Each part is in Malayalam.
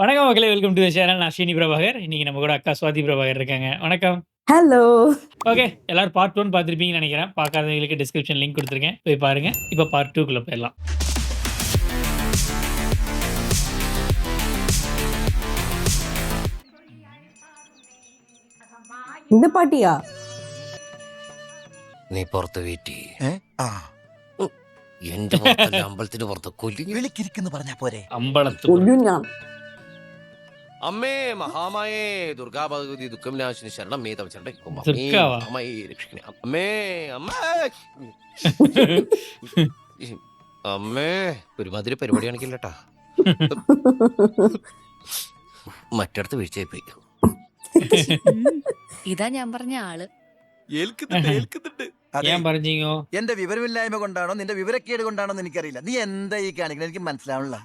வணக்கம் மக்களே, வெல்கம் டு தி சேனல். நான் ஸ்ரீனி பிரபாகர். இன்னைக்கு நம்ம கூட அக்கா சுவாதி பிரபாகர் இருக்காங்க. வணக்கம். ஹலோ. ஓகே, எல்லாரும் பார்ட் 1 பார்த்துருப்பீங்கன்னு நினைக்கிறேன். பார்க்காதவங்களுக்கு டிஸ்கிரிப்ஷன் லிங்க் கொடுத்துருக்கேன், போய் பாருங்க. இப்போ பார்ட் 2க்குள்ள போயிடலாம். இந்த பாட்டியா? നീ പുറത്ത് വെയിറ്റ് ചെയ്യ്. എന്റെ പുറത്തല്ല, അമ്പലത്തിന് പുറത്ത് കൊല്ലിങ്ങി വിളിക്കിരിക്കുന്നു പറഞ്ഞാ പോരെ. അമ്പലത്ത് കൊല്ലും ഞാൻ. അമ്മേ മഹാമായേ ദുർഗാ ഭഗവതി ദുഃഖം നാശിനി ശരണം മേ തവ ചണ്ഡ ദുർഗാവാ? അമ്മയെ രക്ഷിക്കണേ അമ്മേ. അമ്മേ അമ്മേ ഒരുമാതിരി പരിപാടി കാണിക്കില്ലട്ടാ. മറ്റടുത്ത് വീഴ്ചയായി പോയി. ഇതാ ഞാൻ പറഞ്ഞ ആള്. ഏൽക്കുന്നുണ്ട്. അതെ, ഞാൻ പറഞ്ഞോ എന്റെ വിവരമില്ലായ്മ കൊണ്ടാണോ നിന്റെ വിവരക്കേട് കൊണ്ടാണോ എന്ന് എനിക്കറിയില്ല. നീ എന്താ ഈ കാണിക്കുന്നത് എനിക്ക് മനസ്സിലാവണില്ല.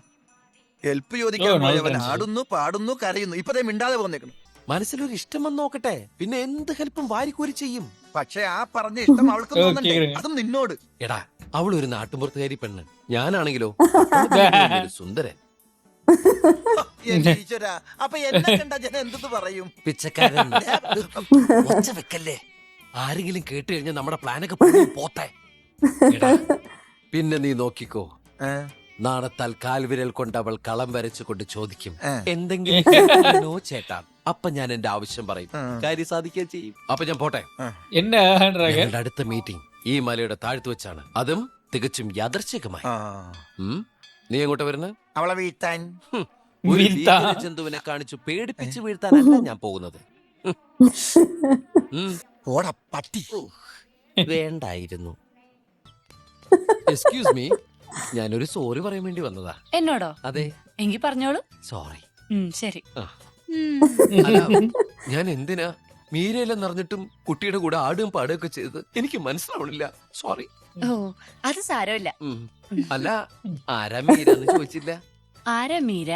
ഹെൽപ്പ് ചോദിക്കാൻ പോയവൻ ആടുന്നു, പാടുന്നു, കരയുന്നു. ഇപ്പതേ മിണ്ടാതെ പോന്നേക്കണം. മനസ്സിലൊരു ഇഷ്ടം വന്ന് നോക്കട്ടെ, പിന്നെ എന്ത് ഹെൽപ്പും വാരിക്കൂരി ചെയ്യും. പക്ഷെ ആ പറഞ്ഞ ഇഷ്ടം അവൾക്ക് തോന്നണ്ടേ, അതും നിന്നോട്. എടാ, അവളൊരു നാട്ടുമ്പുറത്തുകാരി പെണ്ണ്, ഞാനാണെങ്കിലോ ഒരു സുന്ദരൻ. എന്റെ ഈശ്വരാ, അപ്പൊ എന്നെ കണ്ട ജനം എന്തെന്ന് പറയും? പിച്ചക്കാരൻ. ഒച്ച വെക്കല്ലേ, ആരെങ്കിലും കേട്ട് കഴിഞ്ഞാൽ നമ്മുടെ പ്ലാനൊക്കെ പോട്ടെ. എടാ, പിന്നെ നീ നോക്കിക്കോ, നാണത്താൽ കാൽവിരൽ കൊണ്ട് അവൾ കളം വരച്ചുകൊണ്ട് ചോദിക്കും എന്തെങ്കിലും ചേട്ടാ. അപ്പൊ ഞാൻ എന്റെ ആവശ്യം പറയും, കാര്യം സാധിക്കാൻ ചെയ്യും. അപ്പൊ ഞാൻ പോട്ടെ. ഞങ്ങളുടെ അടുത്ത മീറ്റിംഗ് ഈ മലയുടെ താഴ്ത്തു വെച്ചാണ്, അതും തികച്ചും യാദർച്ഛികമായി. നീ എങ്ങോട്ട് വരുന്നത്? അവളെ വീഴ്ത്താൻ. ഒരു ജന്തുവിനെ കാണിച്ചു പേടിപ്പിച്ച് വീഴ്ത്താനല്ല ഞാൻ പോകുന്നത്. ഓടാ പട്ടി. വേണ്ടായിരുന്നു. എക്സ്ക്യൂസ് മീ, ഞാനൊരു സോറി പറയാൻ വേണ്ടി വന്നതാ. എന്നോടോ? അതെ. എങ്കി പറഞ്ഞോളൂ. സോറി. ശരി. ഞാൻ എന്തിനാ മീരയെല്ലാം നിറഞ്ഞിട്ടും കുട്ടിയുടെ കൂടെ ആടും പാടുകയൊക്കെ ചെയ്തത് എനിക്ക് മനസ്സിലാവണില്ല. സോറി. ഓ, അത് സാരമില്ല. അല്ല, ആരാ മീരാന്ന് ചോദിച്ചില്ല. ആരാ മീര?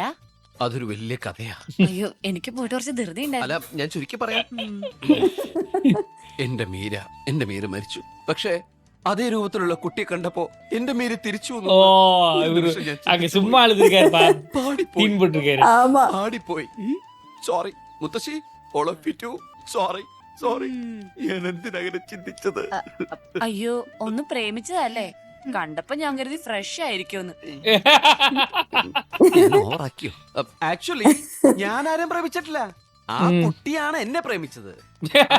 അതൊരു വലിയ കഥയാ. അയ്യോ, എനിക്ക് പോയിട്ട് കുറച്ച് ധൃതി അല്ല, ഉണ്ടായിരുന്നു. ഞാൻ ചുരുക്കി പറയാം. എന്റെ മീര മരിച്ചു. പക്ഷേ അതേ രൂപത്തിലുള്ള കുട്ടിയെ കണ്ടപ്പോ എന്റെ മീര തിരിച്ചു വന്നു. சும்மா ஆமா. പാടിപ്പോയി. സോറി മുത്തശ്ശി, all of you too. Sorry. ഞാൻ എന്തിനങ്ങനെ ചിന്തിച്ചത്? അയ്യോ, ഒന്ന് പ്രേമിച്ചതല്ലേ, കണ്ടപ്പോ ഞാൻ കരുതി ഫ്രഷ് ആയിരിക്കുമെന്ന്. ആക്ച്വലി ഞാൻ ആരും പ്രേമിച്ചിട്ടില്ല. ആ കുട്ടിയാണ് എന്നെ പ്രേമിച്ചത്.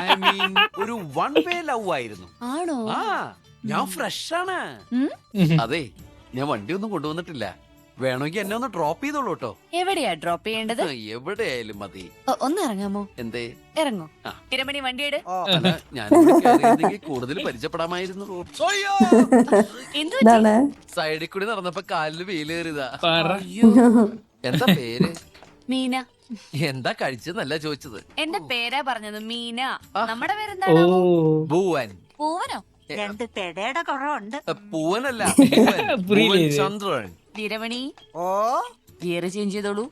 ഐ മീൻ, ഒരു വൺ വേ ലവ് ആയിരുന്നു. ആണോ? ആ, ഞാൻ ഫ്രഷ് ആണ്. അതെ, ഞാൻ വണ്ടി ഒന്നും കൊണ്ടുവന്നിട്ടില്ല. വേണമെങ്കിൽ എന്നെ ഒന്ന് ഡ്രോപ്പ് ചെയ്തോളൂ കേട്ടോ. എവിടെയാ ഡ്രോപ്പ് ചെയ്യേണ്ടത്? എവിടെയായാലും മതി. ഒന്ന് ഇറങ്ങാമോ? എന്തേ? ഇറങ്ങോ. ഇരമണി വണ്ടിയുടെ ഞാൻ കൂടുതൽ പരിചയപ്പെടാമായിരുന്നു. ഇതാണ്. സൈഡിൽ കൂടി നടന്നപ്പോ കാലില് വെയിലേറിയതാ. അയ്യോ, എന്താ പേര്? മീന. എന്താ കഴിച്ചെന്നല്ല ചോദിച്ചത്. എന്റെ പേരാ പറഞ്ഞത്, മീന. നമ്മുടെ പേരെന്താണ്? ഭൂവൻ. പൂവനോ? രണ്ട് പെടയുടെ കുറവുണ്ട്. പൂവനല്ല, ചന്ദ്രൻ. ഇരമണി, ഓ, ഗിയർ ചേഞ്ച് ചെയ്തോളൂ.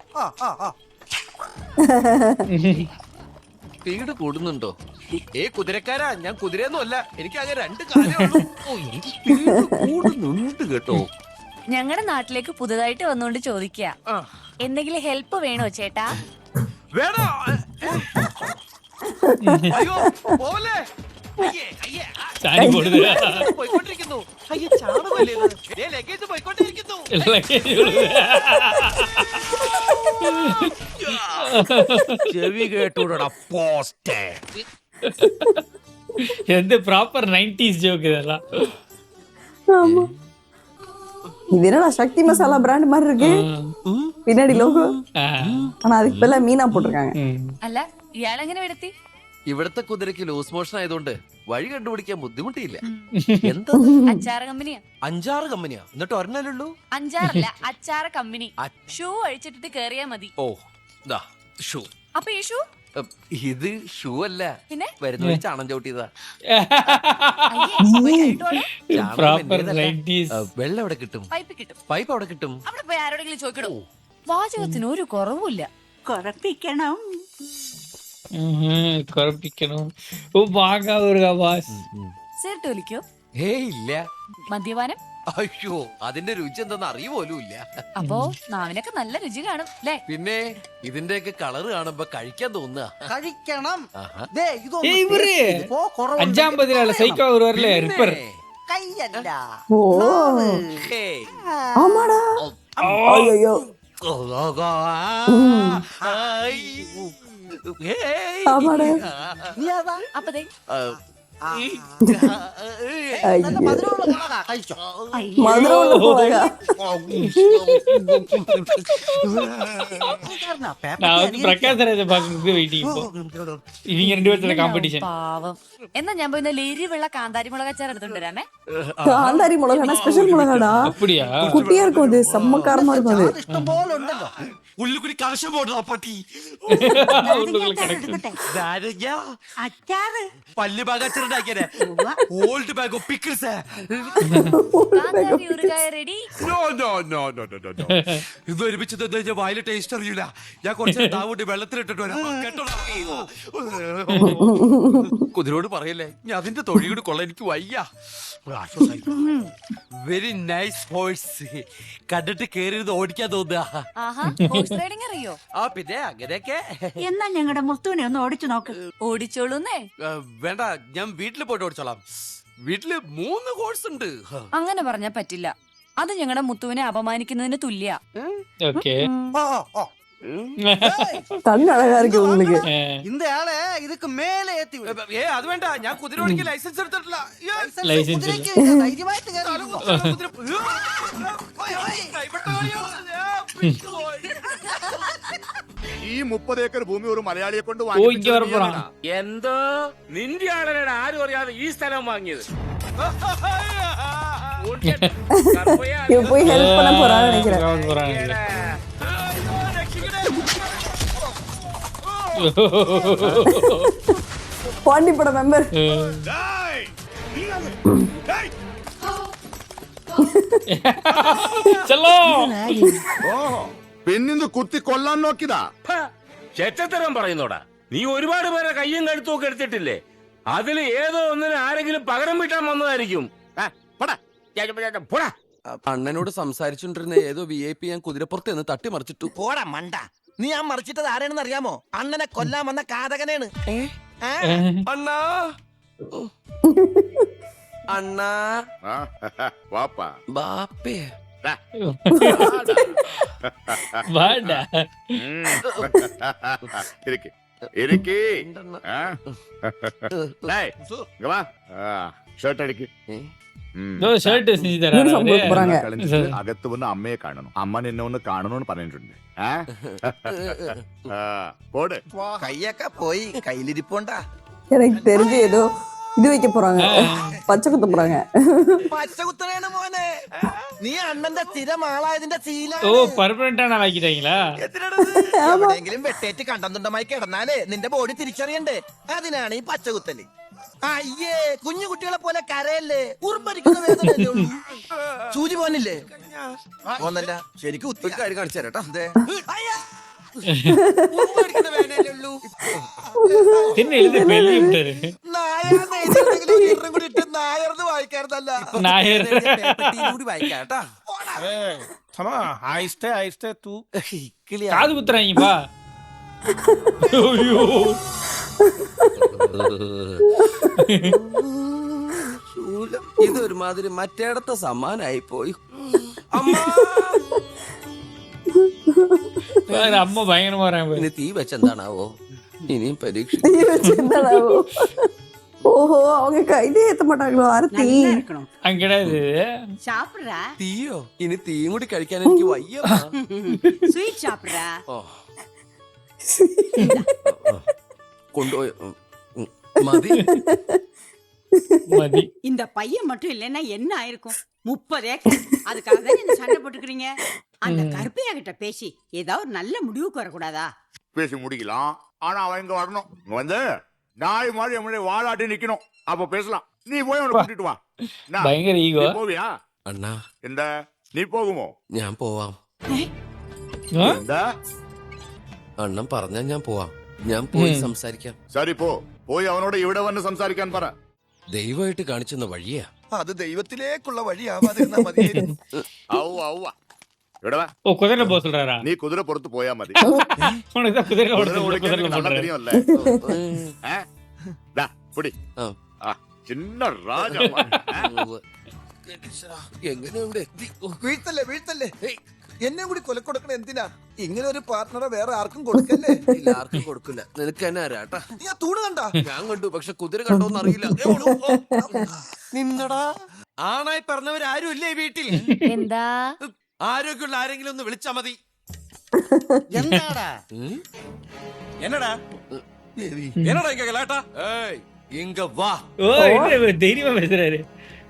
സ്പീഡ് കൂടുന്നുണ്ടോ? കുതിരക്കാരാ, ഞാൻ കുതിരയൊന്നും അല്ല, എനിക്ക് ആകെ 2 കാലേ. കൂടുന്നുണ്ട് കേട്ടോ. ഞങ്ങളുടെ നാട്ടിലേക്ക് പുതുതായിട്ട് വന്നുകൊണ്ട് ചോദിക്കുക, എന്തെങ്കിലും ഹെൽപ്പ് വേണോ ചേട്ടാ? വേണോ? അയ്യോ, പോവല്ലേ. പോയിക്കൊണ്ടിരിക്കുന്നു. അയ്യോ, ചാണകമല്ലേ ഇത്? ലഗേജ് പോയിക്കൊണ്ടിരിക്കുന്നു. ചെവി കേട്ടൂടാ പോസ്റ്റേ. എന്ത് പ്രോപ്പർ 90s ஜோக் இதெல்லாம். ஆமா. இது என்னடா சக்தி மசாலா பிராண்ட் மாதிரி இருக்கு. பின்னாடி லோகோ. ஆனா அதுக்கு பதிலா மீனா போட்டிருக்காங்க. അല്ല, ഇയാളെങ്ങനെ വിടത്തി? ഇവിടത്തെ കുതിരക്ക് ലൂസ് മോഷൻ ആയതുകൊണ്ട് വഴി കണ്ടുപിടിക്കാൻ ബുദ്ധിമുട്ടിയില്ല. എന്താ? അച്ചാറ് കമ്പനിയാ. 5-6 കമ്പനിയാ? എന്നിട്ട് ഒരെണ്ണല്ലുള്ളൂ? 5-6 അച്ചാറ് കമ്പനി. ഷൂ അഴിച്ചിട്ടിട്ട് കേറിയാ മതി. ഓ, ദാ ഷൂ. അപ്പൊ ഈ ഷൂ? ഇത് ഷൂ അല്ല, പിന്നെ വരുന്ന വഴി ചാണം ചവിട്ടിയതാ. Proper 90s. വെള്ളം എവിടെ കിട്ടും? പൈപ്പ് കിട്ടും. പൈപ്പ് അവിടെ കിട്ടും. അവിടെ പോയി ആരോടെങ്കിലും ചോദിക്കണോ? വാചകത്തിന് ഒരു കുറവുമില്ല. കുറപ്പിക്കണം. കുഴപ്പിക്കണം. ഓ, ബാഗാ ഒരു ആവാസ്. സിഗരറ്റ് വലിക്കോ? ഇല്ല. മദ്യപാനം? അയ്യോ അതിന്റെ രുചി എന്തെന്ന് അറിയുപോലും ഇല്ല. അപ്പോ നാവിനൊക്കെ നല്ല രുചി കാണും അല്ലേ? പിന്നെ ഇതിന്റെയൊക്കെ കളറ് കാണുമ്പോ കഴിക്കാൻ തോന്നുക. കഴിക്കണം. ആഹാ. ദേ, ഇതൊന്ന് ഏയ് ഇവര് taste ചെയ്ത് പോ, കുറവുണ്ടെങ്കിൽ 5-ാം പതിനാള് സൈക്കോ വരുവാറില്ലേ റിപ്പർ. കയ്യല്ല. ഓ ഹേയ്. ஆமாடா ஐயோ ഹേയ്. ஆமாடா നീ അതാ അപ്പൊ ദേ നല്ല മധുരമുള്ള മുളകാ, കഴിച്ചോ. மதுரை உள்ள போவாங்க நான் வந்து பிரகாஷ் ராஜ பாக்குறதுக்கு வெயிட்டிங் இப்போ. இவங்க 2 பேர்த்துல காம்படிஷன். പാവം. എന്നാ ഞാൻ പോയി എരിവുള്ള കാന്താരി മുളക് അച്ചാർ എടുത്തോണ്ട് വരാമേ. காந்தாரி மிளகாடா ஸ்பெஷல் மிளகாடா அப்படியா? குட்டியா இருக்கும் அது செம்ம காரமா இருக்கும் அது ഇഷ്ടം പോലെ ഉണ്ടല്ലോ. ഉള്ളിക്കുടി കലശം പോടുന്ന പട്ടി. അച്ചാറ് പല്ല് ബാഗച്ചുണ്ടാക്കിയേ ഓൾഡ് ബാഗ് പിക്കിൾസ്. കാന്താരി ഊറുകായ റെഡി. ഇത് ഒരുമിച്ച് തന്നു കഴിഞ്ഞാൽ വായില് ടേസ്റ്റ് അറിയില്ല. ഞാൻ കുറച്ച് താവൂട്ടി വെള്ളത്തിലിട്ടിട്ട് വരാം. കേട്ടോടാ. കുതിരോട് പറയല്ലേ, ഞാൻ അതിന്റെ തൊഴി കൂടി കൊള്ള എനിക്ക് വയ്യ. Very nice horse. കണ്ടിട്ട് കേറിയത് ഓടിക്കാൻ തോന്നുക. ആഹാ, ഹോഴ്സ് റൈഡിംഗ് അറിയോ? ആ പിന്നെ അങ്ങനെയൊക്കെ. എന്നാ ഞങ്ങളുടെ മുത്തുവിനെ ഒന്ന് ഓടിച്ചു നോക്ക്. ഓടിച്ചോളൂന്നേ. വേണ്ട, ഞാൻ വീട്ടിൽ പോയിട്ട് ഓടിച്ചോളാം. വീട്ടില് 3 കോഴ്സ് ഉണ്ട്. അങ്ങനെ പറഞ്ഞാ പറ്റില്ല. അത് ഞങ്ങളുടെ മുത്തുവിനെ അപമാനിക്കുന്നതിന് തുല്യ. ஓகே. கண் அழகா இருக்கு உங்களுக்கு இந்த ஆளെ இதுக்கு மேலே ஏத்தி விடு. അത് വേണ്ട, ഞാൻ കുതിര ഓടിക്കാൻ ലൈസൻസ് എടുത്തിട്ടില്ല. ലൈസൻസ് കുതിരയ്ക്ക് ധൈര്യമായിട്ട് കയറി പോ. ഈ 30 ഏക്കർ ഭൂമി ഒരു മലയാളിയെ കൊണ്ട് ഓ ഇങ്ങ വരപ്പോறான். എന്തോ നിന്റെ ആളരുടെ ആരും അറിയാതെ ഈ സ്ഥലം വാങ്ങിയത്. இவ போய் ஹெல்ப் பண்ண போறான்னு நினைக்கிறேன் போறாங்க. பாண்டி பட மெம்பர் ചലോ. ഓഹോ പെണ്ണിന്ന് കുത്തി കൊല്ലാൻ നോക്കിയതാ. ചെറ്റത്തരം പറയുന്നോടാ. നീ ഒരുപാട് പേരെ കയ്യും കഴുത്തും ഒക്കെ എടുത്തിട്ടില്ലേ? അതിൽ ഏതോ ഒന്നിന് ആരെങ്കിലും പകരം വീട്ടാൻ വന്നതായിരിക്കും. പോടാ. അണ്ണനോട് സംസാരിച്ചോണ്ടിരുന്ന ഏതോ VIP ഞാൻ കുതിരപ്പുറത്ത് നിന്ന് തട്ടിമറിച്ചിട്ടു. പോടാ മണ്ട. നീ ആ മറിച്ചിട്ടത് ആരാണെന്ന് അറിയാമോ? അണ്ണനെ കൊല്ലാൻ വന്ന കാതകനാണ്. അണ്ണാ അണ്ണാ ആ, വാപ്പാ ബാപ്പേ. വാടാ. ഇരിക്ക് ഇരിക്ക്. ആ. ഡേയ്, ഇങ്ങ് വാ. ആ, ഷർട്ട് അടിക്ക്. ദോ ഷർട്ട് സെഞ്ചു തരാ. യൂണിഫോം കൊടുത്ത് പോறாங்க കളിച്ചിട്ട് അകത്ത് വന്ന് അമ്മയെ കാണണം. അമ്മ നിന്നെ ഒന്ന് കാണണമെന്ന് പറഞ്ഞിട്ടുണ്ട്. ആ? ആ, പോട്. കയ്യൊക്കെ പോയി, കയ്യിലിരിപ്പോണ്ടാ. எனக்கு தெரிஞ்சு ஏதோ இது வைக்க போறாங்க பச்சை குத்த போறாங்க പച്ച കുത്തണേണ് മോനെ. നീ അണ്ണന്റെ സ്ഥിരം ആളായതിന്റെ ഓ ശീലാണ്. പെർമനന്റ് ആണ് ആക്കിട്ടാ. എവിടെയെങ്കിലും വെട്ടേറ്റ് കണ്ടന്തുണ്ടമായി കിടന്നാലേ നിന്റെ ബോഡി തിരിച്ചറിയണ്ടേ. അതിനാണ് ഈ പച്ചകുത്തല്. അയ്യേ, കുഞ്ഞു കുട്ടികളെ പോലെ കരയല്ലേ. ഉറുമ്പരിക്കുന്ന വേദനയല്ലേ ഉള്ളൂ. സൂചി പോന്നില്ലേ? പോന്നല്ല, ശരിക്കും ഒരു കാര്യം കാണിച്ചു തരാം അതെ. തിന്നെ എഴുതി വെള്ളി വിട്ടത് നായർന്ന് വായിക്കാറുന്നല്ല. നായർ. കൂടി വായിക്കാം കേട്ടാ. കാത് കുത്തുറാങ്ങിപ്പാ. അയ്യോ ഇതൊരുമാതിരി മറ്റേടത്തെ സമ്മാനായി പോയി. അമ്മ ഭയങ്കരമാ പറയാൻ പോയി. ഇനി തീ വെച്ചെന്താണാവോ ഇനിയും പരീക്ഷ. தீ வச்சு என்னடாவோ ஓஹோ அவங்க கைதே ஏத்த மாட்டாங்களோ ஆரத்தி நல்லா இருக்கணும். അങ്കിടത് சாப்பிடுறா തീയോ? ഇനി തീയും കൂടി കഴിക്കാൻ എനിക്ക് വയ്യ. ஸ்வீட் சாப்பிடுறா. ഓ. കൊണ്ടുപോയി മതി. മതി. இந்த பையன் மட்டும் இல்லைன்னா என்ன ஆயிருக்கும்? 30 ஏக்கர். அதுக்காக தான் நீங்க சண்டை போட்டுக்கிறீங்க. அந்த கருப்பையா கிட்ட பேசி ஏதாவது ஒரு நல்ல முடிவுக்கு வரக்கூடாதா? பேசி முடிக்கலாம். ஆனா அவன் இங்க வரணும். இங்க வந்து நாய் மாதிரி நம்மளே வாலாட்டி நிக்கணும். அப்ப பேசலாம். நீ போய் அவனை கூட்டிட்டு வா. என்ன? ഭയങ്കര ഈഗോ. நீ போவியா? അണ്ണാ இந்த நீ போகுമോ? ഞാൻ പോവാം. இந்த അണ്ണൻ പറഞ്ഞാ ഞാൻ പോവാം. ഞാൻ പോയി സംസാരിക്കാം. சரி போ. போய் அவனோட ഇവിടെ വന്ന് സംസാരിക്കാൻ പറ. ദൈവമായിട്ട് കാണിച്ചെന്ന വഴിയാ. അത് ദൈവത്തിലേക്കുള്ള വഴിയാവാതിരുന്നാ മതിയായിരുന്നു. ഔവ്വ, ഔവ്വ. ഇവിടെ വാ. ஓ குதிரை போக சொல்றாரா? നീ കുതിര പുറത്ത് പോയാ മതി. உனக்கு தான் குதிரை കുതിര ஓடுறது ഓടിക്കാൻ குதிரை എനിക്ക് நல்லா போடுறாரு. தெரியும்ல. ദാ, പിടി. ആ, ചിന്ന രാജാ. എങ്ങനെ ഇവിടെ എത്തി? വീഴ്ത്തല്ലേ വീഴ്ത്തല്ലേ. എന്നെ കൂടി കൊലക്കൊടുക്കണ എന്തിനാ? ഇങ്ങനെ ഒരു പാർട്ട്ണറെ വേറെ ആർക്കും കൊടുക്കല്ലേ. ഇല്ല, ആർക്കും കൊടുക്കില്ല. നിനക്ക് തന്നെ ആരാട്ടാ? നീ ആ തൂണ് കണ്ടാ? ഞാൻ കണ്ടു, പക്ഷെ കുതിര കണ്ടോന്ന് അറിയില്ല. നിന്നടാ ആണായി പറഞ്ഞവരാരും ഇല്ലേ വീട്ടിൽ? എന്താ ആരോഗ്യമുള്ള ആരെങ്കിലും ഒന്ന് വിളിച്ചാ മതി. എന്താടാ എന്നടാ എന്നടാ ഇങ്ങ ഗലാട്ടാ? ഏയ് ഇങ്ങ വാ. ஓ என்ன தைரியமா பேசுறாரு.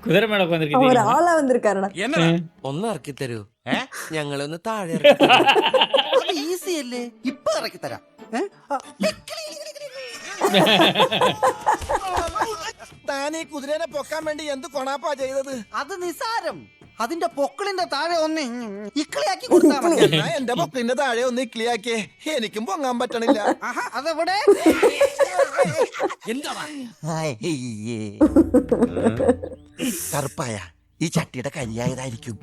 குதிரை மேல உட்கார்ந்திருக்கு ஒரு தெரியுமா? ஆளா வந்திருக்காருடா. എന്നടാ ഒന്ന് ഇറക്കി തരൂ. ഞങ്ങളൊന്ന് താഴെ ഇറക്കി തരൂ. അത് ഈസി അല്ലേ, ഇപ്പൊ ഇറക്കി തരാം. താനീ കുതിരനെ പൊക്കാൻ വേണ്ടി എന്ത് കൊണാപ്പാ ചെയ്തത്? അത് നിസാരം. അതിന്റെ പൊക്കിളിന്റെ താഴെ ഒന്ന് ഇക്കിളിയാക്കി കൊടുത്താ മതി. എന്നാ എന്റെ പൊക്കിളിന്റെ താഴെ ഒന്ന് ഇക്കിളിയാക്കിയേ, എനിക്കും പൊങ്ങാൻ പറ്റണില്ല. അതെവിടെ? കറുപ്പായ ഈ ചട്ടിയുടെ കരിയായതായിരിക്കും.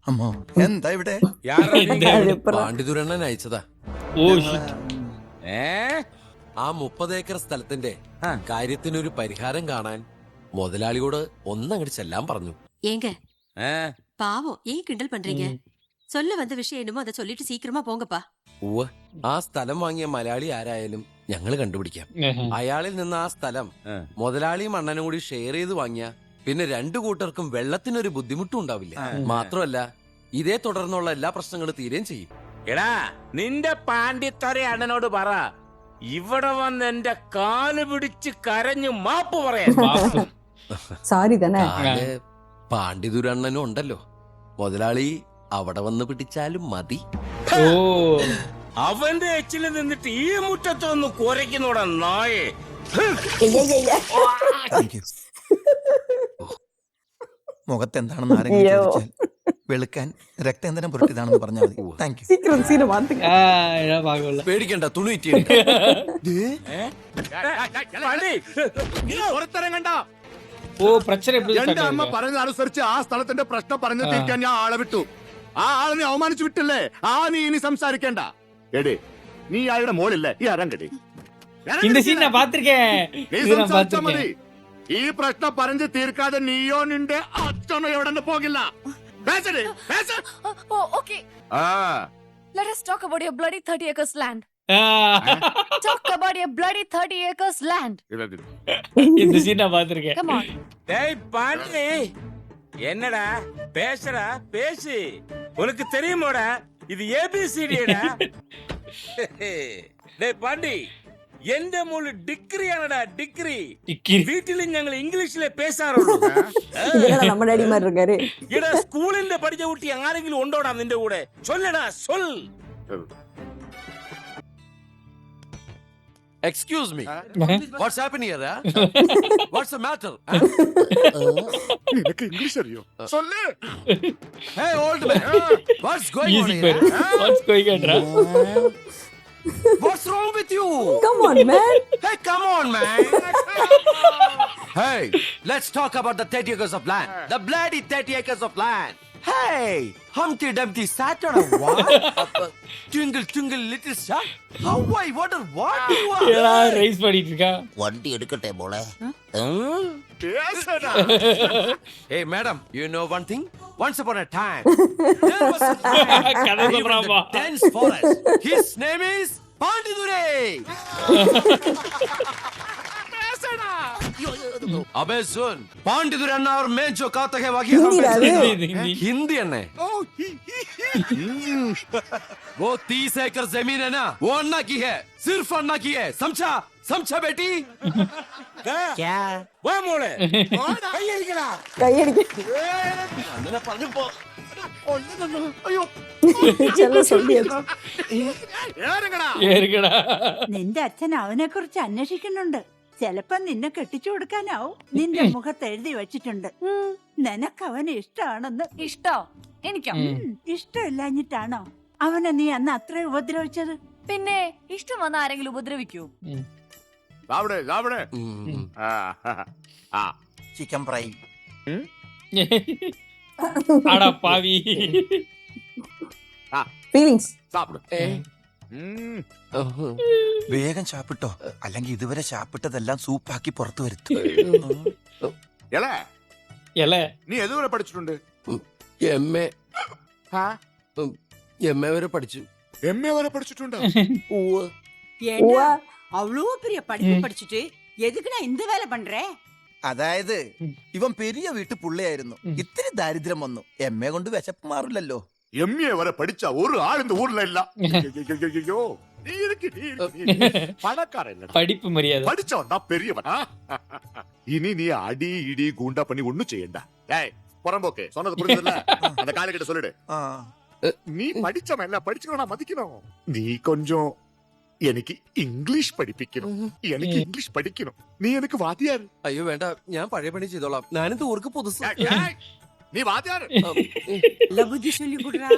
അമ്മോ, എന്താ ഇവിടെ? പാണ്ഡിതുരണ്ണൻ അയച്ചതാ. ஓ shit. ആ 30 ഏക്കർ സ്ഥലത്തിന്റെ കാര്യത്തിനൊരു പരിഹാരം കാണാൻ മുതലാളിയോട് ഒന്നങ്ങട് ചെല്ലാൻ പറഞ്ഞു. ஏங்க பாவம் ஏன் கிண்டல் பண்றீங்க? சொல்ல வந்த விஷயம் என்னமோ அதை சொல்லிட்டு சீக்கிரமா போங்கப்பா. ഉവ്വ്, ആ സ്ഥലം വാങ്ങിയ മലയാളി ആരായാലും ഞങ്ങൾ കണ്ടുപിടിക്കാം. അയാളിൽ നിന്ന് ആ സ്ഥലം മുതലാളിയും അണ്ണനും കൂടി ഷെയർ ചെയ്ത് വാങ്ങിയ പിന്നെ രണ്ടു കൂട്ടർക്കും വെള്ളത്തിനൊരു ബുദ്ധിമുട്ടും ഉണ്ടാവില്ല. മാത്രമല്ല ഇതേ തുടർന്നുള്ള എല്ലാ പ്രശ്നങ്ങളും തീരുകയും ചെയ്യും. എടാ, നിന്റെ പാണ്ഡിത്തറ അണ്ണനോട് പറ, ഇവിടെ വന്ന് എന്റെ കാല് പിടിച്ച് കരഞ്ഞു മാപ്പ് പറയാൻ. சாரி தானே. കാല് പാണ്ഡിതുരണ്ണനും ഉണ്ടല്ലോ. മുതലാളി അവിടെ വന്ന് പിടിച്ചാലും മതി. ஓ അവന്റെ എച്ചില് നിന്നിട്ട് ഈ മുറ്റത്തൊന്ന് കുരയ്ക്കുന്നോടാ നായേ. മുഖത്തെന്താണെന്ന് ആരെങ്കിലും ചോദിച്ചാൽ വെളുക്കാൻ രക്തേന്ദ്രം പുരട്ടിയതാണെന്ന് പറഞ്ഞാൽ മതി. Thank you. சீக்கிரம் சீனை மாத்துங்க. இதான் பார்க்கல. പേടിക്കണ്ട, തുണി പുറത്തിറങ്ങ കണ്ട. ஓ பிரச்சனை எப்படி എന്റെ start അമ്മ ஆகுது? പറഞ്ഞതനുസരിച്ച് ആ സ്ഥലത്തിന്റെ പ്രശ്നം പറഞ്ഞു തീർക്കാൻ ഞാൻ ആളെ വിട്ടു. ആ ആളിനെ അവമാനിച്ചു വിട്ടില്ലേ? നീ ഇനി സംസാരിക്കേണ്ട. എടേ, നീ അയാളുടെ മോളില്ലേ? ഈ അരങ്കടി. இந்த சீன் நான் பாத்திருக்கேன். നീ இது நான் സംസാരിച്ചാ മതി. பாத்திருக்கேன். ഈ പ്രശ്നം പറഞ്ഞു തീർക്കാതെ നീയോ നിന്റെ അച്ഛനോ എവിടെ പോകില്ല. പേസടി, പേസ. okay, ആ, let us talk about your bloody 30 acres land. ஆ, Talk about your bloody 30 acres land. இந்த சீன் நான் பாத்திருக்கேன். Come on. டேய் பாண்டி, என்னடா பேசுறா? பேசு. உனக்கு தெரியுமோடா இது ஏபிசிடிடா. டேய் பாண்டி, എന്റെ മോള് ഡിഗ്രിയാണടാ, ഡിഗ്രി. டிக்கி. വീട്ടിൽ ഞങ്ങൾ ഇംഗ്ലീഷിലെ പേശാറുള്ളൂ. இதெல்லாம் நம்ம டாடி மாதிரி இருக்காரு. എടാ, സ്കൂളിന്റെ പഠിച്ച കുട്ടി ആരെങ്കിലും ഉണ്ടോടാ നിന്റെ കൂടെ? ചൊല്ലടാ, സൊൽ. Excuse me, what's happening here? What's the matter? നിനക്ക് ഇംഗ്ലീഷ് അറിയോ? സൊല്ല്. Hey old man, what's going on Easy here? பாரு. What's going on, bro? What's wrong with you? Come on, man. Hey, come on, man. Hey, let's talk about the 30 acres of land. The bloody 30 acres of land. Hey, Humpty Dumpty sat on a what? Twinkle, twinkle, little star. How I wonder what you are. ஏடா ரைஸ் பண்ணிட்டு இருக்கா? വണ്ടി എടുക്കട്ടെ മോളെ. പേസടാ. Hey, madam, you know one thing? Once upon a time, there was a man கதை lived in சொல்றாமா? the dense forest. His name is Pandidure. अबे सुन, पांडितुर अन्ना और मैं जो कहता है वाकई हम हिंदी पे डाले। हिंदी। हिंदी अन्ना है। वो 30 एकड़ जमीन है ना, वो अन्ना की है, सिर्फ अन्ना की है, समझा? समझा बेटी? വാ മോളെ, കൈയടിക്കടാ. கையடிக்க അങ്ങനെ പറഞ്ഞപ്പോ ചെല്ല சொல்லியாச்சு. ഏറങ്ങടാ. ஏறுங்கடா. നിന്റെ അച്ഛൻ അവനെ കുറിച്ച് അന്വേഷിക്കുന്നുണ്ട്. ചെലപ്പോ നിന്നെ കെട്ടിച്ചു കൊടുക്കാനാവും. നിന്റെ മുഖത്ത് എഴുതി വെച്ചിട്ടുണ്ട്, നിനക്ക് അവനെ ഇഷ്ടമാണെന്ന്. ഇഷ്ടോ? എനിക്കോ? ഇഷ്ടമില്ലാഞ്ഞിട്ടാണോ അവനെ നീ അന്ന് അത്ര ഉപദ്രവിച്ചത്? പിന്നെ ഇഷ്ടം വന്ന ആരെങ്കിലും ഉപദ്രവിക്കൂ? അവിടെ അവിടെ. ആ, ചിക്കൻ ഫ്രൈ. அடா பாவி. ഫീലിങ്സ്. സാപ്പിട്. വേഗം ചാപ്പിട്ടോ, അല്ലെങ്കിൽ ഇതുവരെ ചാപ്പിട്ടതെല്ലാം സൂപ്പാക്കി പുറത്തു വരുത്തും. എളേ, எல. നീ ഏതുവരെ പഠിച്ചിട്ടുണ്ട്? MA വരെ പഠിച്ചു. MA വരെ പഠിച്ചിട്ടുണ്ട്. ஏண்டா அவ்வளோ பெரிய படிப்பு படிச்சுட்டு எதுக்குடா இந்த வேலை பண்ற? അതായത് ഇവൻ പെരിയ വീട്ടു പുള്ളിയായിരുന്നു. ഇത്തിരി ദാരിദ്ര്യം വന്നു. എമ്മയെ കൊണ്ട് വിശപ്പ് മാറില്ലല്ലോ. MA വരെ പഠിച്ച ഒരു ആൾ இந்த ஊர்ல இல்ல. ஐயோ, நீ இருக்கு, நீ பணக்காரன் இல்லடா. படிப்பு மரியாதை. படிச்சவன் தான் பெரியவன். இனி நீ அடி இடி கூண்டா பண்ணி ஒண்ணும் செய்யண்டா. ஏய் புறம்போக்கு, சொன்னது புரியுதுல்ல? அந்த காலை கிட்ட சொல்லிடு. நீ படிச்சவன் இல்ல, படிச்சுக்கணும், மதிக்கணும். நீ கொஞ்சம் എനിക്ക് ഇംഗ്ലീഷ് പഠിപ്പിക്കണം. എനിക്ക് ഇംഗ്ലീഷ് പഠിക്കണം. നീ എനിക്ക് വാദ്യാർ. അയ്യോ വേണ്ട, ഞാൻ പഴയ പണി ചെയ്തോളാം. ഞാനിത് ഊർക്ക് പുതുസ്. നീ വാദ്യാർ. நல்ல புத்தி சொல்லி கொடுறா.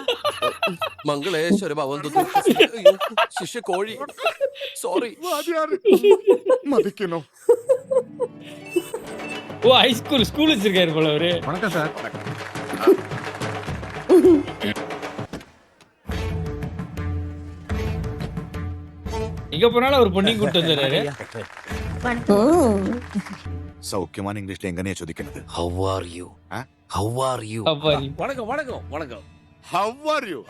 മംഗളേശ്വര ഭവൻ ശിഷ്യ കോഴി. സോറി. വാദ്യാർ മതിക്കണം. ஓ ஹைஸ்கூல் ஸ்கூல் வச்சிருக்காரு போல அவரு. வணக்கம் சார். எங்க போனாலும் அவர் பொண்ணையும் கூட்டு வந்துடுறாரு. സൗഖ്യമാണ് ഇംഗ്ലീഷിൽ എങ്ങനെയാ ചോദിക്കുന്നത്? How are you? How are you? அப்பாரி. வணக்கம் வணக்கம் வணக்கம். How are you?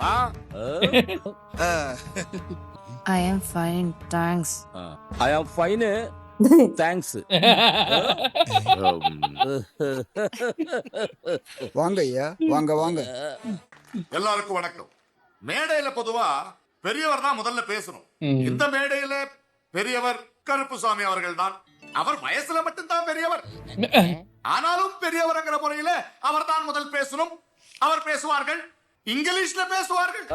I am fine thanks. I am fine thanks. வாங்க ஐயா, வாங்க வாங்க. எல்லாருக்கும் வணக்கம். மேடையில பொதுவா பெரியவர் தான் முதல்ல பேசணும். இந்த மேடையில பெரியவர் கருப்புசாமி அவர்கள் தான். அவர் வயசுல மட்டும்தான் பெரியவர். ஆனாலும் பெரியவர்ங்கிற முறையில அவர் தான் முதல் பேசணும். அவர் பேசுவார்கள், இங்கிலீஷ்ல பேசுவார்கள்.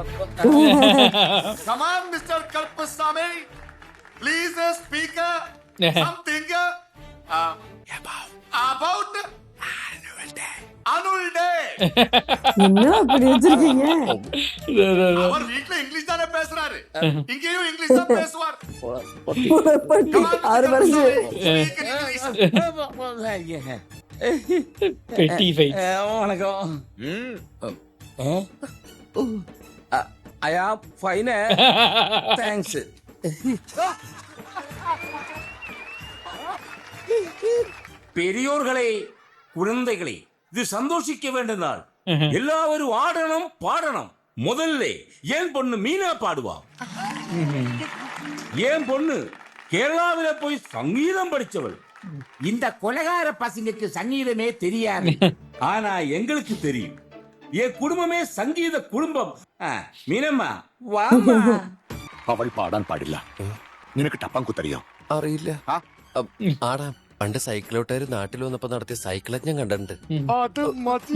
Come on, Mr. Karuppusamy, please speak something about annual day. என்ன அப்படி வச்சிருக்கீங்க? அவர் வீட்ல இங்கிலீஷ் தானே பேசுறாரு, இங்கேயும் இங்கிலீஷ் தான் பேசுவார். புறப்பட்டு 6 வருஷம். பெட்டி ஃபைட். வணக்கம். ஐ ஆம் ஃபைன் தேங்க்ஸ். பெரியோர்களே, குழந்தைகளே, இது சந்தோஷிக்க வேண்டிய நாள். எல்லாரும் ஆடணும், பாடணும். முதல்ல ஏன் பொண்ணு மீனா பாடுவா. ஏன் பொண்ணு கேரளாவில போய் சங்கீதம் படிச்சவள். இந்த கொலகார பசங்களுக்கு சங்கீதமே தெரியாது. ஆனா எங்களுக்கு தெரியும். என் குடும்பமே சங்கீத குடும்பம். மீனம்மா வாமா. അവൾ പാടാൻ പാടില്ല. നിനക്ക് ടപ്പാങ്കുത്തറിയോ? അറിയില്ല. ആടാ, പണ്ട് സൈക്കിളോട്ടുകാർ നാട്ടിൽ വന്നപ്പോ നടത്തിയ സൈക്കിളൊക്കെ ഞാൻ കണ്ടിട്ടുണ്ട്. അത് മതി.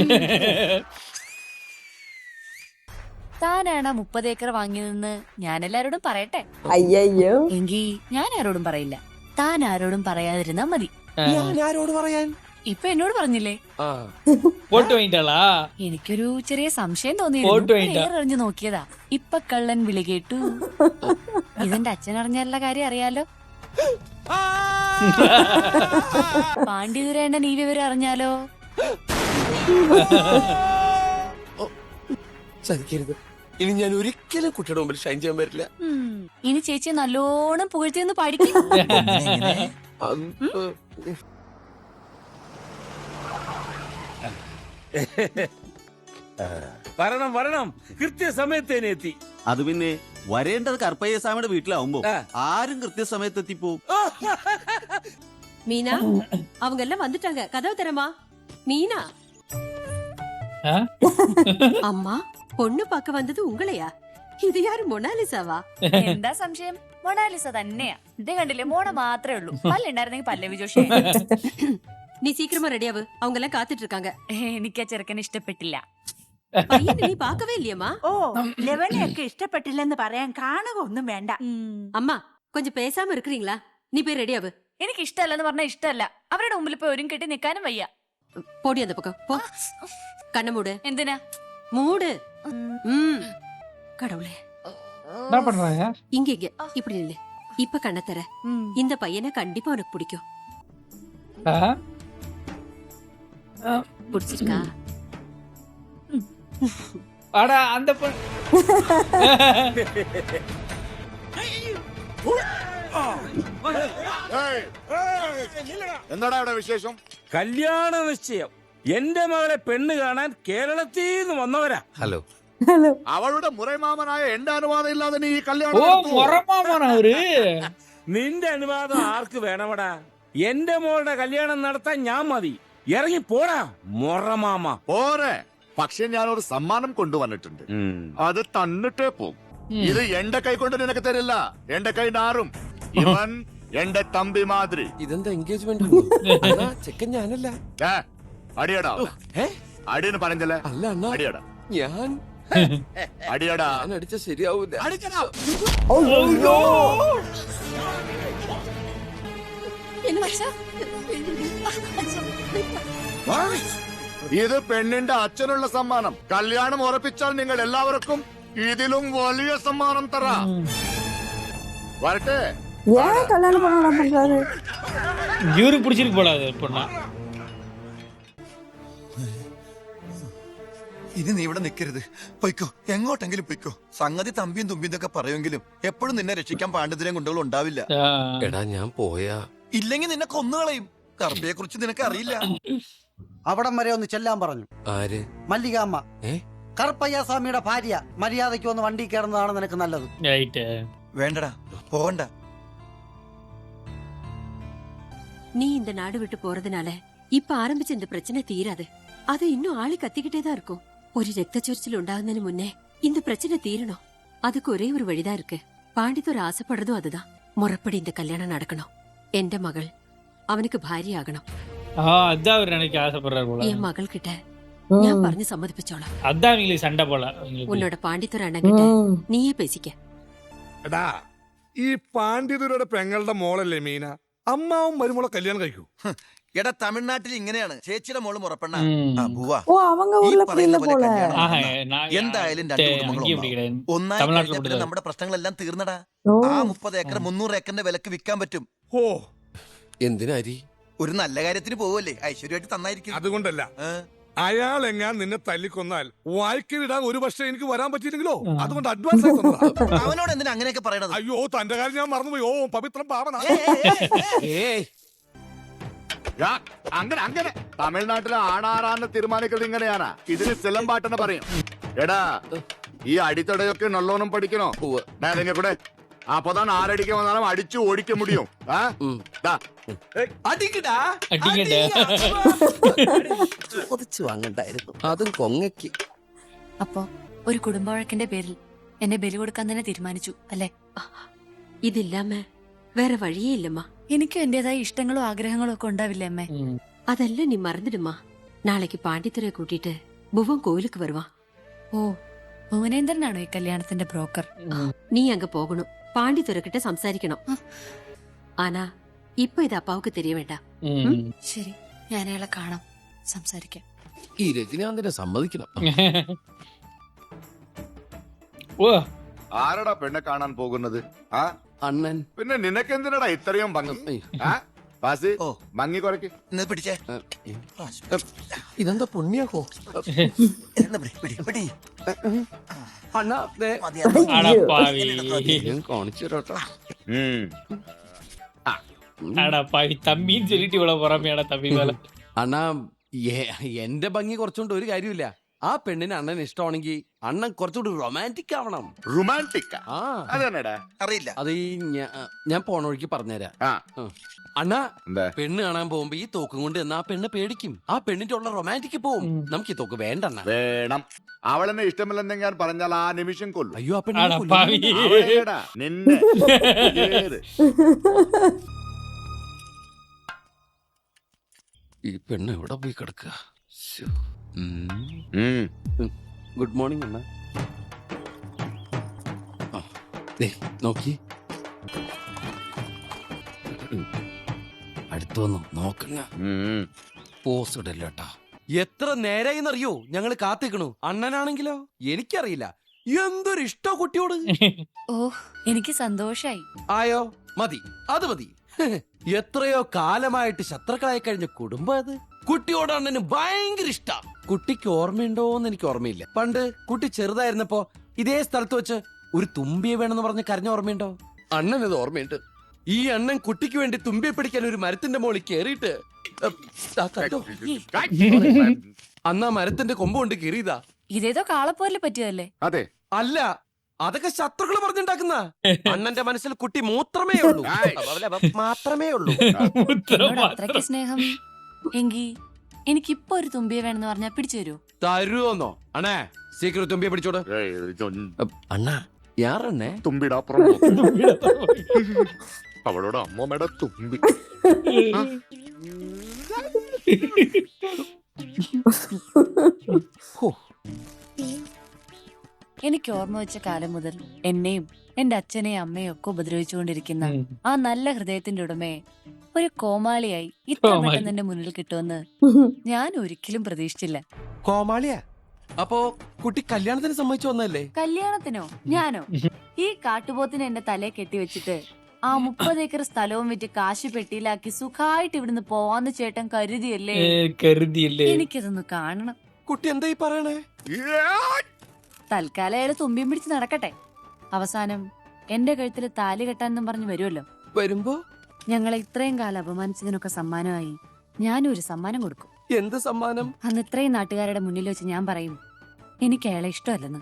താനാണ് 30 ഏക്കർ വാങ്ങിയതെന്ന് ഞാൻ എല്ലാരോടും പറയട്ടെ. അയ്യോ, എങ്കി ഞാൻ ആരോടും പറയില്ല. താൻ ആരോടും പറയാതിരുന്നാ മതി. ഞാൻ ആരോട് പറയാൻ? ഇപ്പൊ എന്നോട് പറഞ്ഞില്ലേ? போட்டு வாங்கிட்டாளா? എനിക്കൊരു ചെറിയ സംശയം ഫോട്ടോ തോന്നിയിരുന്നു. വേണ്ട. എറിഞ്ഞു നോക്കിയതാ. ഇപ്പൊ കള്ളൻ വിളി കേട്ടു. ഇതെന്റെ അച്ഛൻ അറിഞ്ഞല്ല കാര്യം അറിയാലോ. പാണ്ഡിതുരേണ്ണൻ ഈ വിവരം അറിഞ്ഞാലോ? ചതിക്കരുത്. ഇനി ഞാൻ ഒരിക്കലും കുട്ടിയുടെ മുമ്പിൽ ഷൈൻ ചെയ്യാൻ പറ്റില്ല. ഇനി ചേച്ചി നല്ലോണം പുകഴ്ത്തിയൊന്ന് പഠിക്കും. വരണം വരണം, കൃത്യസമയത്തേനെ എത്തി. അത് പിന്നെ വരേണ്ടത് കർപ്പയ്യസ്വാമിയുടെ വീട്ടിലാവുമ്പോ ആരും കൃത്യസമയത്ത് എത്തിപ്പോവും. மீனா அவங்க எல்லாம் வந்துட்டாங்க, கதவு தரமா. மீனா, அம்மா பொண்ணு பார்க்க வந்தது உங்களையா? ഇത് യാര്, മൊണാലിസാവാ? എന്താ സംശയം? മൊണാലിസ തന്നെയാ. ഇത് കണ്ടില്ലേ, മോണ മാത്രമേ ഉള്ളൂ. പല്ലുണ്ടായിരുന്നെങ്കിൽ പല്ലവി ജോഷി. നീ സീക്രമാ റെഡിയാവ്, அவங்க எல்லாம் കാത്തിട്ട് இருக்காங்க. എനിക്ക് ആ ചെറുക്കനെ ഇഷ്ടപ്പെട്ടില്ല. പയ്യനെ നീ പാക്കവേ ഇല്ലയമ്മാ? ഓ, ലെവനെയൊക്കെ ഇഷ്ടപ്പെട്ടില്ലെന്ന് പറയാൻ കാണുക ഒന്നും വേണ്ട. അമ്മ கொஞ்சம் பேசாம இருக்கிறீங்களா? നീ പോയി റെഡിയാവ്. എനിക്ക് ഇഷ്ടമല്ലെന്ന് പറഞ്ഞാൽ ഇഷ്ടമല്ല. അവരുടെ മുമ്പിൽ പോയി ഒരുങ്ങി കെട്ടി നിൽക്കാനും വയ്യ. പോടി அந்த பக்கம் போ. கண்ண மூடு. എന്തിനാ? மூடு. கடவுளே, என்ன பண்றாங்க? இங்க இங்க இப்படி நில்லு. இப்ப கண்ண தர. இந்த பையனை கண்டிப்பா உனக்கு பிடிக்கும். பிடிச்சிருக்கா? அடா அந்த എന്താടാ ഇവിടെ വിശേഷം? കല്യാണ നിശ്ചയം. എന്റെ മകളെ പെണ്ണ് കാണാൻ കേരളത്തിൽ നിന്ന് വന്നവരാ. ഹലോ. ഹലോ. അവളുടെ മുറമാമനായ എന്റെ അനുവാദം ഇല്ലാതെ നീ ഈ ஓ കല്യാണം നടത്തുവോ? மொரமாமன் அவரு. നിന്റെ അനുവാദം ആർക്ക് വേണമടാ? എന്റെ മോളുടെ കല്യാണം നടത്താൻ ഞാൻ മതി. ഇറങ്ങി പോടാ മൊറമാമ. പോരെ, പക്ഷെ ഞാനൊരു സമ്മാനം കൊണ്ടുവന്നിട്ടുണ്ട്. അത് തന്നിട്ടേ പോകും. ഇത് എന്റെ കൈ കൊണ്ട് നിനക്ക് തരില്ല. എന്റെ കൈ നാറും. ഇവൻ എന്റെ തമ്പി മാതിരി. ഇതെന്താ എൻഗേജ്മെന്റ്? ചെക്കൻ ഞാനല്ല. അടിയടാ. അടിയെന്ന് പറഞ്ഞല്ലേ? അല്ല അണ്ണാ, അടിയടാ. ഞാൻ അടിയടാ. ഞാൻ അടിച്ച ശരിയാവൂല. என்ன மச்சா? ഇത് പെണ്ണിന്റെ അച്ഛനുള്ള സമ്മാനം. കല്യാണം ഉറപ്പിച്ചാൽ നിങ്ങൾ എല്ലാവർക്കും ഇതിലും വലിയ സമ്മാനം തരാം. വരട്ടെ. ஏன் கல்யாணம் பண்ண பண்றாரு? இவருக்கு பிடிச்சிருக்கு போல அது பொண்ணா. ഇനി നീ ഇവിടെ നിൽക്കരുത്. പൊയ്ക്കോ, എങ്ങോട്ടെങ്കിലും പൊയ്ക്കോ. സംഗതി തമ്പിയും തുമ്പിയും ഒക്കെ പറയുമെങ്കിലും എപ്പോഴും നിന്നെ രക്ഷിക്കാൻ പാണ്ഡിത്യരും കൊണ്ടുകൾ ഉണ്ടാവില്ല. എടാ ഞാൻ പോയാ ഇല്ലെങ്കിൽ നിന്നെ കൊന്നുകളയും. കറുപ്പയെ കുറിച്ച് നിനക്ക് അറിയില്ല. അവിടം വരെ ഒന്ന് ചെല്ലാൻ പറഞ്ഞു. ആര്? മല്ലികാമ്മ. കറുപ്പയ്യാസ്വാമിയുടെ ഭാര്യ. മര്യാദയ്ക്ക് ഒന്ന് വണ്ടി കയറുന്നതാണ് നിനക്ക് നല്ലത്. വേണ്ടടാ, പോകണ്ട. நீ இந்த நாடு விட்டு போறதுனால இப்ப ஆரம்பிச்ச இந்த பிரச்சனை தீராது. அது இன்னும் ஆளி கத்திக்கிட்டே தான் இருக்கும். ஒரு ரத்தச்சொரிச்சல் உண்டாகுന്നതിന് முன்னே இந்த பிரச்சனை தீரணும். அதுக்கு ஒரே ஒரு வழிதான் இருக்கு. பாண்டித்துறை ஆசைப்படுறதும் அதுதான். முறைப்படி இந்த கல்யாணம் நடக்கணும். எந்த மகள் அவனுக்கு பாரிய ஆகணும். அதான் அவர் எனக்கு ஆசைப்படுறாரு போல. என் மகள் கிட்ட நான் പറഞ്ഞു സമ്മതിപ്പിച്ചോളാം. அதான் இவங்களுக்கு சண்டை போல. உன்னோட பாண்டித்துறை அண்ணன் கிட்ட നീയേ പേശിക്ക. എടാ, ഈ പാണ്ഡിതുരുടെ പെങ്ങളുടെ മോളല്ലേ മീന? അമ്മാവും മരുമോളെ കല്യാണം കഴിക്കൂ. എടാ, തമിഴ്നാട്ടിൽ ഇങ്ങനെയാണ്. ചേച്ചിയുടെ മോള് മുറപ്പെണ്ണ. ஓ அவங்க ஊர்ல அப்படி இல்ல போல. എന്തായാലും രണ്ട് കുടുംബങ്ങളും ഒന്നായി കഴിഞ്ഞാൽ പിന്നെ നമ്മുടെ പ്രശ്നങ്ങളെല്ലാം തീർന്നടാ. ആ 30 ഏക്കർ 300 ഏക്കറിന്റെ വിലക്ക് വിൽക്കാൻ പറ്റും. ഓ, എന്തിനാരി? ഒരു നല്ല കാര്യത്തിന് പോവല്ലേ, ഐശ്വര്യമായിട്ട് തന്നായിരിക്കും. അതുകൊണ്ടല്ല. അയാൾ എങ്ങാൻ നിന്നെ തല്ലിക്കൊന്നാൽ വായിക്കലിടാൻ ഒരു പക്ഷേ എനിക്ക് വരാൻ പറ്റിയില്ലെങ്കിലോ, അതുകൊണ്ട് അഡ്വാൻസ് ആയി തന്നതാ. അവനോട് എന്തിനാ അങ്ങനെയൊക്കെ പറയണത്? അയ്യോ, തന്റെ കാര്യം ഞാൻ മറന്നുപോയി. ഓ, പവിത്രം പാവനാ. അങ്ങനെ അങ്ങനെ തമിഴ്നാട്ടിലെ ആണാറാന്ന് തീരുമാനിക്കുന്നത് ഇങ്ങനെയാണ്. ഇതിന് സിലമ്പാട്ടെന്ന് പറയും. എടാ, ഈ അടിത്തടയൊക്കെ നല്ലോണം പഠിക്കണോ? കൂടെ அப்பதான் ஆறடிக்க வந்தாலும் அடிச்சு ஓடிக்க முடியும். അടിക്കടാ. ഒതിച്ചു വാങ്ങണ്ടായിരുന്നു. അതും കൊങ്ങയ്ക്ക്. അപ്പോ ഒരു കുടുംബവഴക്കിന്റെ പേരിൽ എന്നെ ബലി കൊടുക്കാൻ തന്നെ തീരുമാനിച്ചു അല്ലേ? ഇതില്ലാമ വേറെ വഴിയേ ഇല്ലമ്മ. എനിക്കും എന്റേതായ ഇഷ്ടങ്ങളും ആഗ്രഹങ്ങളും ഒക്കെ ഉണ്ടാവില്ലേ അമ്മേ? അതല്ല നീ മറന്നിടുമ്മ. നാളേക്ക് പാണ്ഡിത്തുരെ കൂട്ടിട്ട് ഭുവൻ കോയിലുക്ക് വരുവാ. ഓ, ഭുവനേന്ദ്രനാണോ ഈ കല്യാണത്തിന്റെ ബ്രോക്കർ? നീ അങ്ങ് പോകണം. പാണ്ഡിത്തുരെ കിட்ட സംസാരിക്കണം. ആനാ ഇപ്പൊ ഇത് അപ്പാവുക്ക് തെരിയ വേണ്ട. ശരി, ഞാൻ അയാളെ കാണാം, സംസാരിക്കാം. ഈ രജനീകാന്തിനെ സമ്മതിക്കണം. ആരടാ പെണ്ണെ കാണാൻ പോകുന്നത്? അണ്ണൻ. പിന്നെ നിനക്കെന്തിനടാ ഇത്രയും ഭംഗി? ഭംഗി കുറയ്ക്ക്. പിടിച്ചേ. ഇതെന്താ പുണ്യാക്കോ? കാണിച്ചു തരാട്ടോ. തമ്മിന്ന് ചൊല്ലിട്ട് ഇവിടെ പുറമെയാണ് തമ്മി പോലെ. അണ്ണാ, എന്റെ ഭംഗി കുറച്ചുകൊണ്ട് ഒരു കാര്യമില്ല. ആ പെണ്ണിന് അണ്ണൻ ഇഷ്ടമാണെങ്കിൽ അണ്ണൻ കുറച്ചുകൂടി റൊമാൻറ്റിക് ആവണം. റൊമാൻറ്റിക്? അറിയില്ല. അത് ഞാൻ പോണ വഴിക്ക് പറഞ്ഞുതരാം. അണ്ണാ, പെണ്ണ് കാണാൻ പോകുമ്പോ ഈ തോക്കും കൊണ്ട് എന്നാ ആ പെണ്ണ് പേടിക്കും. ആ പെണ്ണിന്റെ ഉള്ള റൊമാൻറ്റിക് പോവും. നമുക്ക് ഈ തോക്ക് വേണ്ട. വേണം. അവളെന്നെ ഇഷ്ടമില്ലെന്ന് ഞാൻ പറഞ്ഞാൽ ആ നിമിഷം കൊല്ലും. അയ്യോ, ആ പെണ്ണ് നിന്നെ. ഈ പെണ്ണ് എവിടെ പോയി കിടക്കുക? ഗുഡ് മോർണിംഗ് അണ്ണ. നോക്കി അടുത്തു വന്നു നോക്കണ. പോസ് ഇടല്ലോട്ടാ. എത്ര നേരായിന്നറിയോ ഞങ്ങള് കാത്തിക്കണു. അണ്ണനാണെങ്കിലോ എനിക്കറിയില്ല എന്തൊരു ഇഷ്ടോ കുട്ടിയോട്. ഓ, എനിക്ക് സന്തോഷായി. ആയോ? മതി, അത് മതി. എത്രയോ കാലമായിട്ട് ശത്രുക്കളായി കഴിഞ്ഞ കുടുംബം അത്. കുട്ടിയോട് അണ്ണന് ഭയങ്കര ഇഷ്ടാ. കുട്ടിക്ക് ഓർമ്മയുണ്ടോന്ന് എനിക്ക് ഓർമ്മയില്ല. പണ്ട് കുട്ടി ചെറുതായിരുന്നപ്പോ ഇതേ സ്ഥലത്ത് വെച്ച് ഒരു തുമ്പിയെ വേണമെന്ന് പറഞ്ഞ് കരഞ്ഞ ഓർമ്മയുണ്ടോ? അണ്ണനത് ഓർമ്മയുണ്ട്. ഈ അണ്ണൻ കുട്ടിക്ക് വേണ്ടി തുമ്പിയെ പിടിക്കാൻ ഒരു മരത്തിന്റെ മുകളിൽ കേറിയിട്ട് അന്ന് ആ മരത്തിന്റെ കൊമ്പ് കൊണ്ട് കീറിയതാ. ഇതേതോ കാളപ്പോരില് പറ്റിയതല്ലേ? അതെ. അല്ല, അതൊക്കെ ശത്രുക്കള് പറഞ്ഞുണ്ടാക്കുന്ന. അണ്ണന്റെ മനസ്സിൽ കുട്ടി മൂത്രമേ ഉള്ളൂ, മാത്രമേ ഉള്ളൂ. എന്നോട് അത്രയ്ക്ക് സ്നേഹം എങ്കി എനിക്കിപ്പോ ഒരു തുമ്പിയെ വേണമെന്ന് പറഞ്ഞാ പിടിച്ചു തരുമോ? തരുവോന്നോ? അണ്ണേ സീക്രട്ട് തുമ്പിയെ പിടിച്ചോട്. അണ്ണാ യാറണ്ണേ തുമ്പിടാ അപ്പുറം അവളോട് അമ്മമ്മയുടെ തുമ്പി. എനിക്ക് ഓർമ്മ വെച്ച കാലം മുതൽ എന്നെയും എന്റെ അച്ഛനെയും അമ്മയും ഒക്കെ ഉപദ്രവിച്ചുകൊണ്ടിരിക്കുന്ന ആ നല്ല ഹൃദയത്തിന്റെ ഉടമയെ ഒരു കോമാളിയായി ഇത്ര പെട്ടെന്ന് എന്റെ മുന്നിൽ കിട്ടുമെന്ന് ഞാൻ ഒരിക്കലും പ്രതീക്ഷിച്ചില്ല. കോമാളിയാ? അപ്പോ കുട്ടി കല്യാണത്തിന് സമ്മതിച്ചു വന്നല്ലേ? കല്യാണത്തിനോ? ഞാനോ? ഈ കാട്ടുപോത്തിനെ എന്റെ തലയെ കെട്ടിവെച്ചിട്ട് ആ 30 ഏക്കർ സ്ഥലവും വിറ്റ് കാശ് പെട്ടിയിലാക്കി സുഖമായിട്ട് ഇവിടുന്ന് പോവാന്ന് ചേട്ടൻ കരുതിയല്ലേ? എനിക്കതൊന്ന് കാണണം. കുട്ടി എന്താ ഈ പറയണേ? തൽക്കാലം അയാള് തുമ്പിയും പിടിച്ച് നടക്കട്ടെ. അവസാനം എന്റെ കഴുത്തില് താലി കെട്ടാനെന്നും പറഞ്ഞു വരുമല്ലോ. വരുമ്പോ ഞങ്ങളെ ഇത്രയും കാലം അപമാനിച്ചതിനൊക്കെ സമ്മാനമായി ഞാനൊരു സമ്മാനം കൊടുക്കും. എന്ത് സമ്മാനം? അന്ന് ഇത്രയും നാട്ടുകാരുടെ മുന്നിൽ വെച്ച് ഞാൻ പറയും എനിക്ക് അയാളെ ഇഷ്ടമല്ലെന്ന്.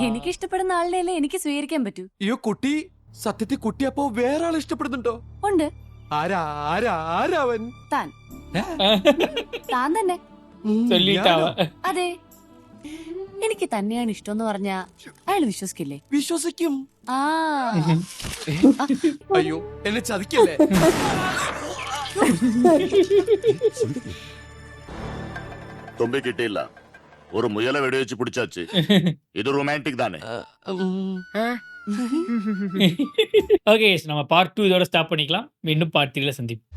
എനിക്ക് ഇഷ്ടപ്പെടുന്ന ആളിനെയല്ലേ എനിക്ക് സ്വീകരിക്കാൻ പറ്റൂ. അയ്യോ കുട്ടി, സത്യത്തിൽ കുട്ടി അപ്പോ വേറെ ആളെ ഇഷ്ടപ്പെടുന്നുണ്ടോ? ഉണ്ട്. ആരാവൻ? താൻ താൻ തന്നെ. അതെ, എനിക്ക് തന്നെയാണ് ഇഷ്ടം പറഞ്ഞാ അയാൾ വിശ്വസിക്കില്ലേ? വിശ്വസിക്കും. ആ അയ്യോ എന്നെ ചതിക്കല്ലേ. തുമ്പി കിട്ടിയില്ല, ഒരു മുയല വെടിവെച്ച് പിടിച്ചാച്ച്. ഇത് റൊമാൻറ്റിക് தானே? ஓகே, நம்ம பார்ட் 2 இதோட ஸ்டாப் பண்ணிக்கலாம். மீண்டும் பார்ட் 3ல சந்திப்போம்.